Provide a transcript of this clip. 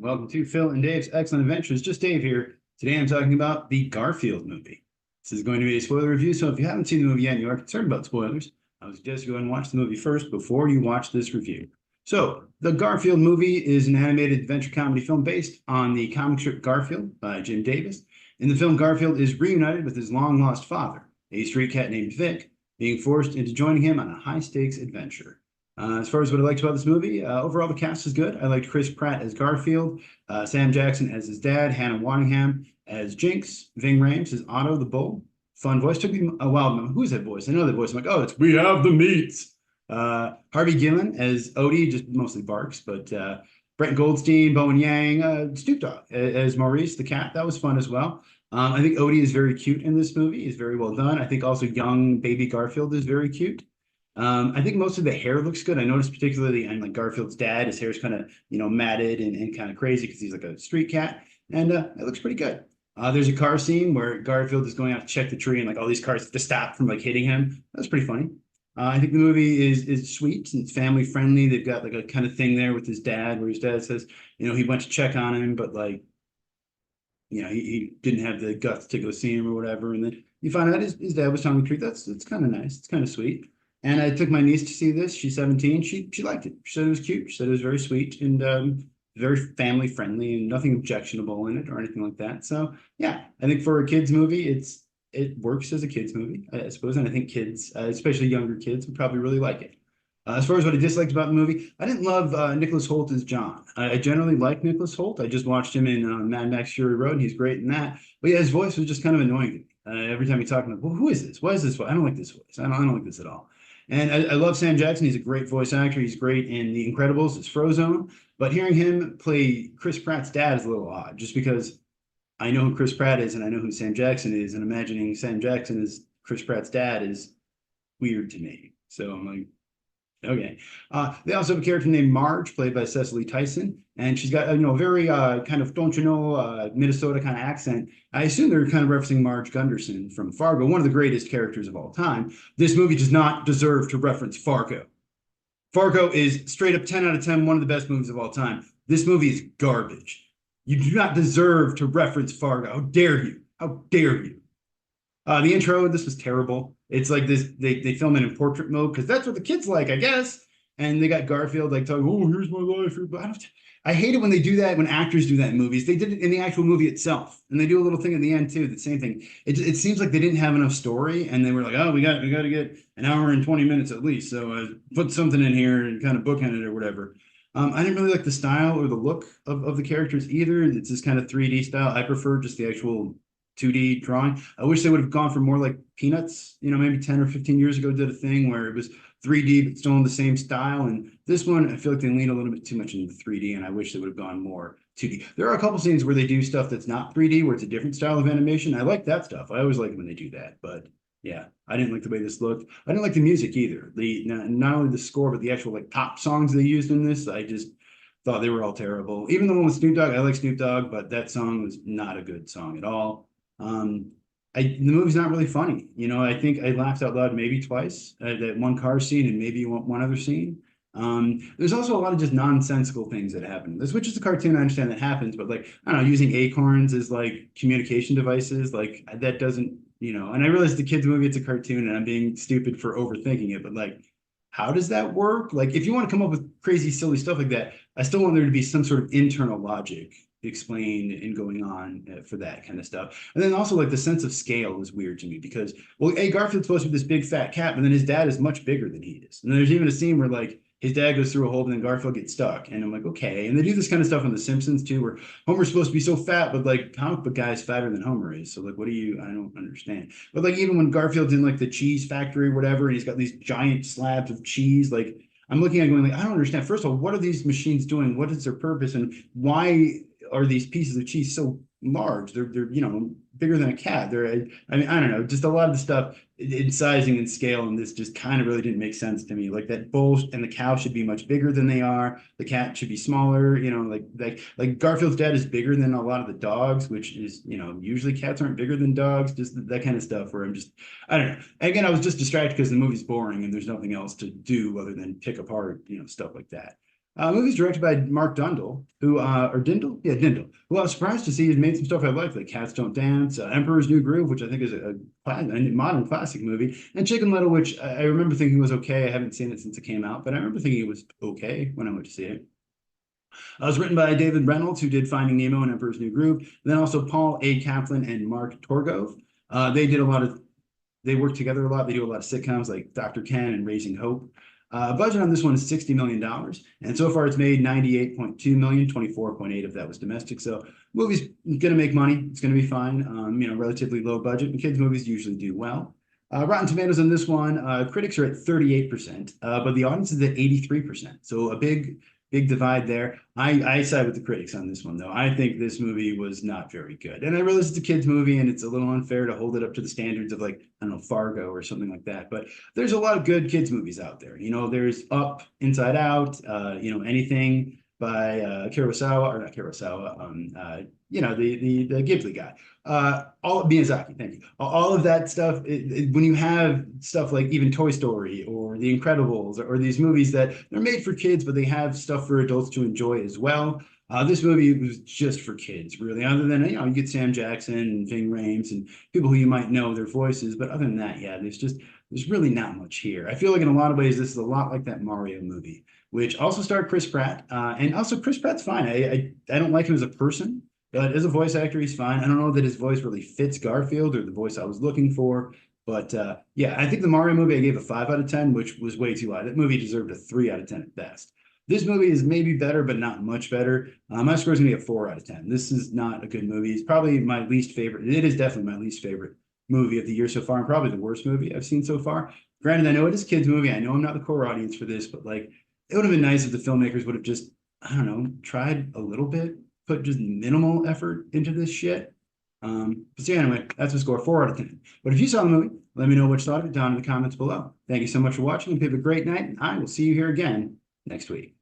Welcome to Phil and Dave's Excellent Adventures. Just Dave here. Today I'm talking about the Garfield movie. This is going to be a spoiler review, so if you haven't seen the movie yet and you are concerned about spoilers, I would suggest you go and watch the movie first before you watch this review. So, the Garfield movie is an animated adventure comedy film based on the comic strip Garfield by Jim Davis. In the film, Garfield is reunited with his long-lost father, a street cat named Vic, being forced into joining him on a high-stakes adventure. As far as what I liked about this movie, overall the cast is good. I liked Chris Pratt as Garfield, Sam Jackson as his dad, Hannah Waddingham as Jinx, Ving Rhames as Otto the bull. Fun voice. Took me a while to remember who's that voice. I know that voice. I'm like, oh, it's We Have the Meats. Harvey Guillén as Odie, just mostly barks, but Brent Goldstein, Bowen Yang, Snoop Dogg as Maurice the cat. That was fun as well. I think Odie is very cute in this movie. He's very well done. I think also young baby Garfield is very cute. I think most of the hair looks good. I noticed particularly on like Garfield's dad, his hair is kind of, matted and kind of crazy because he's like a street cat. And it looks pretty good. There's a car scene where Garfield is going out to check the tree and like all these cars have to stop from like hitting him. That's pretty funny. I think the movie is sweet and it's family friendly. They've got like a kind of thing there with his dad where his dad says, he went to check on him, but like, he didn't have the guts to go see him or whatever. And then you find out his dad was telling the truth. It's kind of nice. It's kind of sweet. And I took my niece to see this. She's 17. She liked it. She said it was cute. She said it was very sweet and very family friendly and nothing objectionable in it or anything like that. So yeah, I think for a kids movie, it works as a kids movie, I suppose. And I think kids, especially younger kids, would probably really like it. As far as what I disliked about the movie, I didn't love Nicholas Hoult as John. I generally like Nicholas Hoult. I just watched him in Mad Max Fury Road, and he's great in that. But yeah, his voice was just kind of annoying to me. Every time he talked, I'm like, well, who is this? What is this voice? I don't like this voice. I don't like this at all. And I love Sam Jackson. He's a great voice actor. He's great in The Incredibles as Frozone. But hearing him play Chris Pratt's dad is a little odd, just because I know who Chris Pratt is and I know who Sam Jackson is, and imagining Sam Jackson as Chris Pratt's dad is weird to me. So I'm like, okay. They also have a character named Marge, played by Cecily Tyson, and she's got a very kind of don't you know Minnesota kind of accent. I assume they're kind of referencing Marge Gunderson from Fargo, one of the greatest characters of all time. This movie does not deserve to reference Fargo. Fargo is straight up 10 out of 10, one of the best movies of all time. This movie is garbage. You do not deserve to reference Fargo. How dare you? How dare you? The intro, this was terrible. It's like this, they film it in portrait mode because that's what the kids like, I guess. And they got Garfield like talking, oh, here's my life. I hate it when they do that, when actors do that in movies. They did it in the actual movie itself. And they do a little thing at the end too, the same thing. It seems like they didn't have enough story and they were like, oh, we got to get an hour and 20 minutes at least. So put something in here and kind of bookend it or whatever. I didn't really like the style or the look of the characters either. It's this kind of 3D style. I prefer just the actual 2D drawing. I wish they would have gone for more like Peanuts, maybe 10 or 15 years ago did a thing where it was 3D but still in the same style. And this one, I feel like they lean a little bit too much into 3D, and I wish they would have gone more 2D. There are a couple scenes where they do stuff that's not 3D, where it's a different style of animation. I like that stuff. I always like it when they do that. But yeah, I didn't like the way this looked. I didn't like the music either. Not only the score, but the actual like pop songs they used in this. I just thought they were all terrible. Even the one with Snoop Dogg, I like Snoop Dogg, but that song was not a good song at all. The movie's not really funny. I think I laughed out loud maybe twice at that one car scene and maybe one other scene. There's also a lot of just nonsensical things that happen. This, which is a cartoon, I understand that happens, but like, I don't know, using acorns as like communication devices, like that doesn't, and I realize the kids movie, it's a cartoon and I'm being stupid for overthinking it, but like, how does that work? Like, if you want to come up with crazy, silly stuff like that, I still want there to be some sort of internal logic explained and going on for that kind of stuff. And then also like the sense of scale is weird to me because, well, hey, Garfield's supposed to be this big fat cat, but then his dad is much bigger than he is. And there's even a scene where like his dad goes through a hole and then Garfield gets stuck. And I'm like, okay. And they do this kind of stuff on The Simpsons too, where Homer's supposed to be so fat, but like comic book guy is fatter than Homer is. So like, I don't understand. But like even when Garfield's in like the cheese factory or whatever, and he's got these giant slabs of cheese, like I'm looking at it going like, I don't understand. First of all, what are these machines doing? What is their purpose? And why are these pieces of cheese so large? They're bigger than a cat. I don't know, just a lot of the stuff in sizing and scale, and this just kind of really didn't make sense to me. Like that bull and the cow should be much bigger than they are. The cat should be smaller. Like Garfield's dad is bigger than a lot of the dogs, which is usually cats aren't bigger than dogs. Just that kind of stuff where I don't know. Again, I was just distracted because the movie's boring and there's nothing else to do other than pick apart stuff like that. Movie's directed by Mark Dindal, who or Dindal, yeah, Dindal. Who I was surprised to see has made some stuff I like Cats Don't Dance, Emperor's New Groove, which I think is a modern classic movie, and Chicken Little, which I remember thinking was okay. I haven't seen it since it came out, but I remember thinking it was okay when I went to see it. It was written by David Reynolds, who did Finding Nemo and Emperor's New Groove, and then also Paul A. Kaplan and Mark Torgove. They did a lot of, they work together a lot. They do a lot of sitcoms like Dr. Ken and Raising Hope. Budget on this one is $60 million. And so far it's made 98.2 million, 24.8 of that was domestic. So movie's going to make money. It's going to be fine. Relatively low budget. And kids movies usually do well. Rotten Tomatoes on this one, critics are at 38%, but the audience is at 83%. So a big divide there. I side with the critics on this one, though. I think this movie was not very good. And I realize it's a kid's movie and it's a little unfair to hold it up to the standards of, like, I don't know, Fargo or something like that. But there's a lot of good kids' movies out there. There's Up, Inside Out, anything by Kurosawa, or not Kurosawa, the Ghibli guy. All Miyazaki, thank you. All of that stuff, when you have stuff like even Toy Story or The Incredibles or these movies that they're made for kids, but they have stuff for adults to enjoy as well. This movie was just for kids, really, other than, you get Sam Jackson and Ving Rhames and people who you might know their voices. But other than that, yeah, there's really not much here. I feel like in a lot of ways, this is a lot like that Mario movie, which also starred Chris Pratt. And also Chris Pratt's fine. I don't like him as a person, but as a voice actor, he's fine. I don't know that his voice really fits Garfield or the voice I was looking for. But yeah, I think the Mario movie I gave a 5 out of 10, which was way too high. That movie deserved a 3 out of 10 at best. This movie is maybe better, but not much better. My score is going to be a 4 out of 10. This is not a good movie. It's probably my least favorite. It is definitely my least favorite movie of the year so far, and probably the worst movie I've seen so far. Granted, I know it is a kids' movie. I know I'm not the core audience for this, but like, it would have been nice if the filmmakers would have just, I don't know, tried a little bit, put just minimal effort into this shit. But so anyway, that's a score, 4 out of 10. But if you saw the movie, let me know what you thought of it down in the comments below. Thank you so much for watching, and have a great night, and I will see you here again next week.